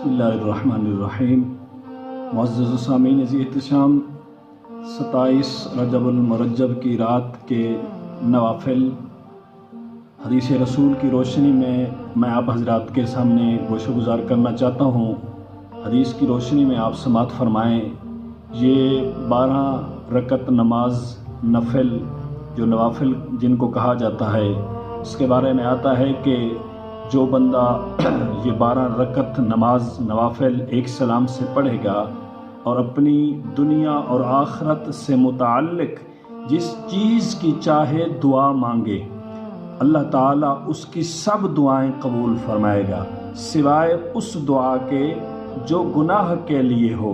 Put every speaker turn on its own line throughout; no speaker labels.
बिस्मिल्लाहिर्रहमानिर्रहीम। मुअज़्ज़ज़ सामीन अज़ीज़ एहतशाम, 27 रजबुल मुरज्जब की रात के नवाफिल हदीस रसूल की रोशनी में मैं आप हज़रात के सामने गोशगुजार करना चाहता हूँ। हदीस की रोशनी में आप समात फरमाएँ। ये 12 रकत नमाज नफिल, जो नवाफिल जिनको कहा जाता है, इसके बारे में आता है कि जो बंदा ये 12 रकत नमाज नवाफिल एक सलाम से पढ़ेगा और अपनी दुनिया और आखरत से मुताल्लिक जिस चीज़ की चाहे दुआ मांगे, अल्लाह ताला उसकी सब दुआएं कबूल फरमाएगा सिवाय उस दुआ के जो गुनाह के लिए हो।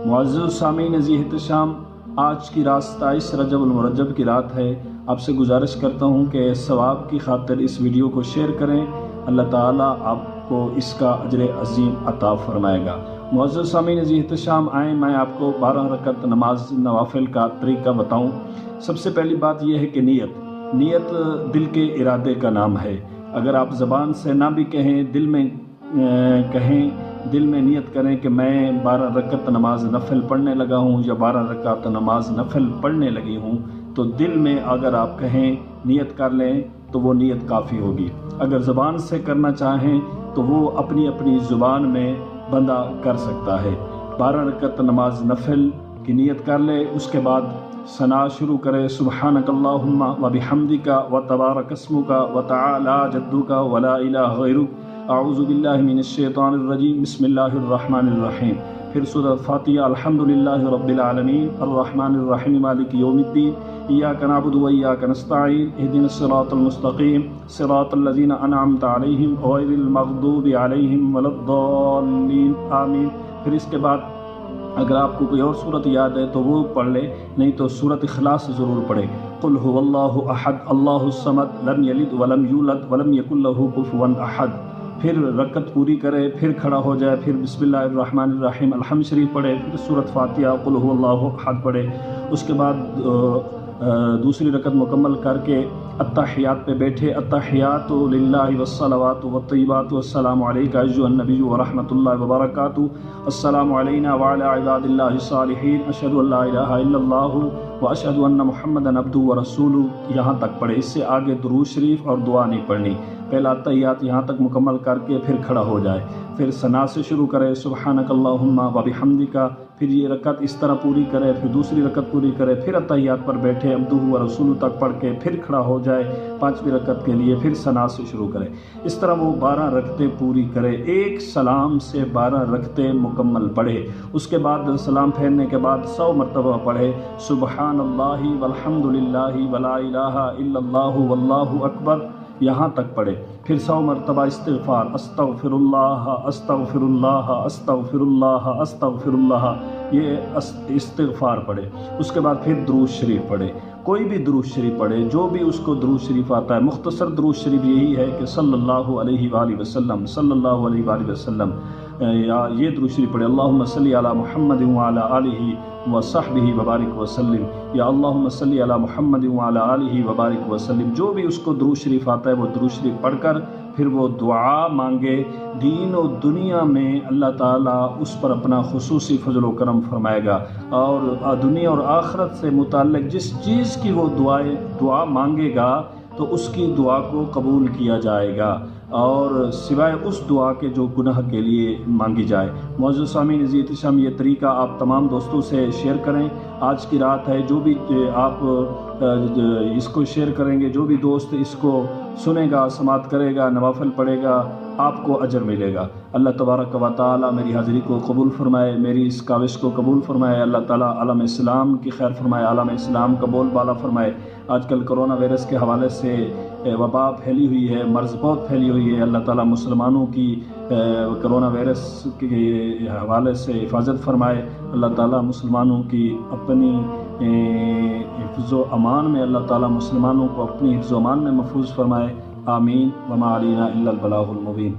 मुअज़्ज़ज़ सामीन अज़ीज़ एहतशाम, आज की रात 27 रजबुल मुरज्जब की रात है। आपसे गुजारिश करता हूँ कि सवाब की खातिर इस वीडियो को शेयर करें। अल्लाह ताला आपको इसका अजर अजीम अता फरमाएगा। मुअज़्ज़ज़ सामीन अज़ीज़ एहतशाम, आए मैं आपको 12 रकत नमाज नवाफिल का तरीका बताऊँ। सबसे पहली बात यह है कि नीयत दिल के इरादे का नाम है। अगर आप ज़बान से ना भी कहें, दिल में कहें, दिल में नियत करें कि मैं 12 रकत नमाज नफिल पढ़ने लगा हूँ या 12 रकत नमाज नफिल पढ़ने लगी हूँ, तो दिल में अगर आप कहें, नियत कर लें, तो वो नियत काफ़ी होगी। अगर ज़बान से करना चाहें तो वो अपनी अपनी ज़ुबान में बंदा कर सकता है। 12 रकत नमाज नफिल की नियत कर ले, उसके बाद सना शुरू करे। सुब्हानकल्लाहुम्मा व बिहम्दिका व तबारक अस्मुका व तआला जद्दुका व ला इलाहा गैरुक, अऊज़ु बिल्लाहि मिनश शैतानिर रजीम, बिस्मिल्लाहिर रहमानिर रहीम। फिर सूरह फातिहा, अल्हम्दुलिल्लाहि रब्बिल आलमीन, अर्रहमानिर रहीम, मालिकि यौमिद्दीन, इय्याका नअबुदु व इय्याका नस्तईन, इहदिनस सिरातल मुस्तकीम, सिरातल लज़ीना अनअमता अलैहिम गैरिल मग़दूबि अलैहिम वलद्दाल्लीन, आमीन। फिर इसके बाद अगर आपको कोई और सूरत याद है तो वो पढ़ ले, नहीं तो सूरत इखलास ज़रूर पढ़े। कुल हुवल्लाहु अहद अल्लाहुस समद लम यलिद वलम यूलद वलम यकुल लहू कुफुवन अहद। फिर रकत पूरी करे, फिर खड़ा हो जाए, फिर बिस्मिल्लाहिर्रहमानिर्रहीम अल्हम्द शरीफ पढ़े, फिर सूरत फातिहा कुल हुवल्लाहु अहद पढ़े। उसके बाद दूसरी रकत मुकम्मल करके अत्तहियात पे बैठे। अत्तहियातु लिल्लाहि वस्सलावातु वत्तय्यिबातु वस्सलामु अलैका अय्युहन नबिय्यु व रहमतुल्लाहि व बरकातुहू, अस्सलामु अलैना व अला इबादिल्लाहि सालिहीन, अशहदु अल्ला इलाहा इल्लल्लाहु व अशहदु अन्न मुहम्मदन अब्दुहु व रसूलुहु। यहाँ तक पढ़े। इससे आगे दुरूद शरीफ और दुआ नहीं पढ़नी। पहला अत्तहियात यहाँ तक मुकम्मल करके फिर खड़ा हो जाए, फिर सना से शुरू करे, सुब्हानकल्लाहुम्मा व बिहम्दिका। फिर ये रकत इस तरह पूरी करे, फिर दूसरी रकत पूरी करे, फिर अत्तहियात पर बैठे, अब्दुहु व रसूलुहु तक पढ़ के फिर खड़ा हो जाए 5वीं रकत के लिए, फिर सना से शुरू करे। इस तरह वो 12 रकतें पूरी करे। एक सलाम से 12 रकतें मुकम्मल पढ़े। उसके बाद सलाम फेरने के बाद 100 मरतबा पढ़े, सुब्हानल्लाहि वल्हम्दुलिल्लाहि वला इलाहा इल्लल्लाहु वल्लाहु अकबर, यहाँ तक पढ़े। फिर 100 मरतबा इस्तिग़फ़ार, अस्तग़फ़िरुल्लाह अस्तग़फ़िरुल्लाह अस्तग़फ़िरुल्लाह अस्तग़फ़िरुल्लाह, ये इस्तिग़फ़ार पढ़े। उसके बाद फिर दुरूद शरीफ पढ़े। कोई भी दुरूद शरीफ पढ़े, जो भी उसको दुरूद शरीफ आता है। मुख्तसर दुरूद शरीफ यही है कि सल्लल्लाहु अलैहि वसल्लम, सल्लल्लाहु अलैहि वसल्लम, या ये दुरूद शरीफ पढ़े। अल्लाहुम्मा सल्ली अला मुहम्मदिन व अला आलिहि व सहबिहि व बारिक वसल्लिम, या अल्लाहुम्मा सल्ली अला मुहम्मदिन व अला आलिहि व बारिक वसल्लिम। जो भी उसको दुरूद शरीफ आता है वो दुरूद शरीफ पढ़कर फिर वो दुआ मांगे। दीन और दुनिया में अल्लाह ताला उस पर अपना खुसूसी फजल व करम फरमाएगा, और दुनिया और आखरत से मुताल्लिक जिस चीज़ की वो दुआ मांगेगा तो उसकी दुआ को कबूल किया जाएगा, और सिवाय उस दुआ के जो गुनाह के लिए मांगी जाए। मुअज़्ज़ज़ सामीन अज़ीज़ एहतशाम, ये तरीका आप तमाम दोस्तों से शेयर करें। आज की रात है, जो भी आप इसको शेयर करेंगे, जो भी दोस्त इसको सुनेगा, समात करेगा, नवाफिल पढ़ेगा, आपको अजर मिलेगा। अल्लाह तबारक व तआला मेरी हाज़िरी को कबूल फरमाए, मेरी इस काविश को कबूल फरमाए। अल्लाह ताला आलम इस्लाम की खैर फरमाए, आलम इस्लाम का बोल बाला फरमाए। आजकल कोरोना वायरस के हवाले से वबा फैली हुई है, मर्ज़ बहुत फैली हुई है। अल्लाह ताला मुसलमानों की कोरोना वायरस के हवाले से हिफाजत फरमाए। अल्लाह ताला मुसलमानों की अपनी हिफ्ज़ो अमान में, अल्लाह ताला मुसलमानों को अपनी हिफ्ज़ो अमान में महफूज फरमाए। आमीन। वमा अलैना इल्लल बलागुल मुबीन।